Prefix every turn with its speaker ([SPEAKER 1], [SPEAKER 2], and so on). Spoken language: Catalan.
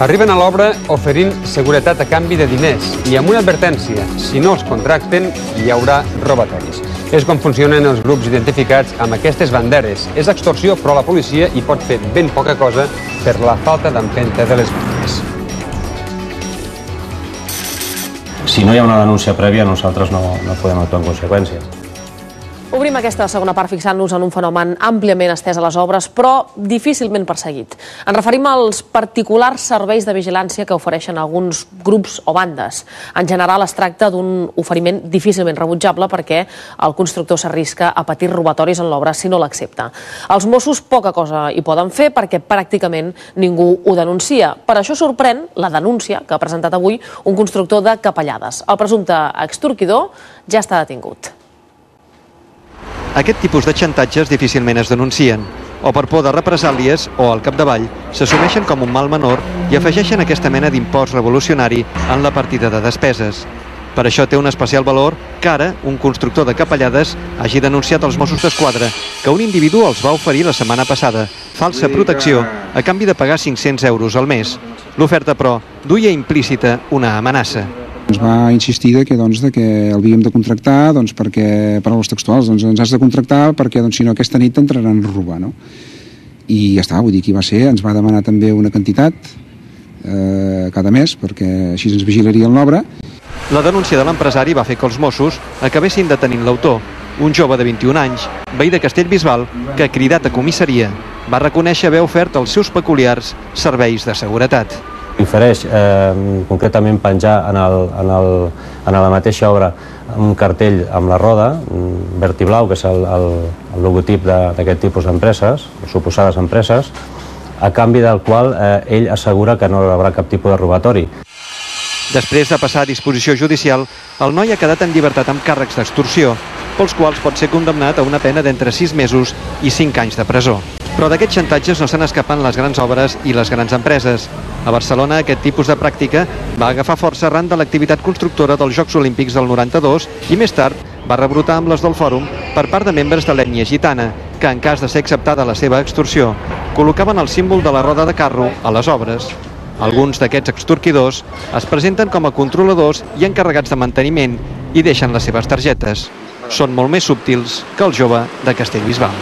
[SPEAKER 1] Arriben a l'obra oferint seguretat a canvi de diners i amb una advertència: si no els contracten, hi haurà robatoris. És com funcionen els grups identificats amb aquestes banderes. És extorsió, però la policia hi pot fer ben poca cosa per la falta d'empenta de les bandes.
[SPEAKER 2] Si no hi ha una denúncia prèvia, nosaltres no podem actuar en conseqüència.
[SPEAKER 3] Obrim aquesta segona part fixant-nos en un fenomen àmpliament estès a les obres, però difícilment perseguit. Ens referim als particulars serveis de vigilància que ofereixen alguns grups o bandes. En general es tracta d'un oferiment difícilment rebutjable perquè el constructor s'arrisca a patir robatoris en l'obra si no l'accepta. Els Mossos poca cosa hi poden fer perquè pràcticament ningú ho denuncia. Per això sorprèn la denúncia que ha presentat avui un constructor de Capellades. El presumpte extorquidor ja està detingut.
[SPEAKER 4] Aquest tipus de xantatges difícilment es denuncien, o per por de represàlies o, al capdavall, s'assumeixen com un mal menor i afegeixen aquesta mena d'impost revolucionari en la partida de despeses. Per això té un especial valor que ara un constructor de Capellades hagi denunciat als Mossos d'Esquadra que un individu els va oferir la setmana passada falsa protecció a canvi de pagar 500 euros al mes. L'oferta, però, duia implícita una amenaça.
[SPEAKER 5] Ens va insistir que l'havíem de contractar perquè, paraules textuals, ens has de contractar perquè si no aquesta nit t'entraran a robar. I ja està, vull dir, qui va ser, ens va demanar també una quantitat cada mes perquè així ens vigilarien l'obra.
[SPEAKER 4] La denúncia de l'empresari va fer que els Mossos acabessin detenint l'autor, un jove de 21 anys, veí de Castellbisbal, que, cridat a comissaria, va reconèixer haver ofert els seus peculiars serveis de seguretat.
[SPEAKER 2] Ofereix concretament penjar en la mateixa obra un cartell amb la roda, verd i blau, que és el logotip d'aquest tipus d'empreses, suposades empreses, a canvi del qual ell assegura que no hi haurà cap tipus de robatori.
[SPEAKER 4] Després de passar a disposició judicial, el noi ha quedat en llibertat amb càrrecs d'extorsió, pels quals pot ser condemnat a una pena d'entre 6 mesos i 5 anys de presó. Però d'aquests xantatges no se n'escapen les grans obres i les grans empreses. A Barcelona aquest tipus de pràctica va agafar força arran de l'activitat constructora dels Jocs Olímpics del 92 i més tard va rebrotar amb les del Fòrum per part de membres de l'ètnia gitana, que en cas de ser acceptada la seva extorsió, col·locaven el símbol de la roda de carro a les obres. Alguns d'aquests extorquidors es presenten com a controladors i encarregats de manteniment i deixen les seves targetes. Són molt més subtils que el jove de Castellbisbal.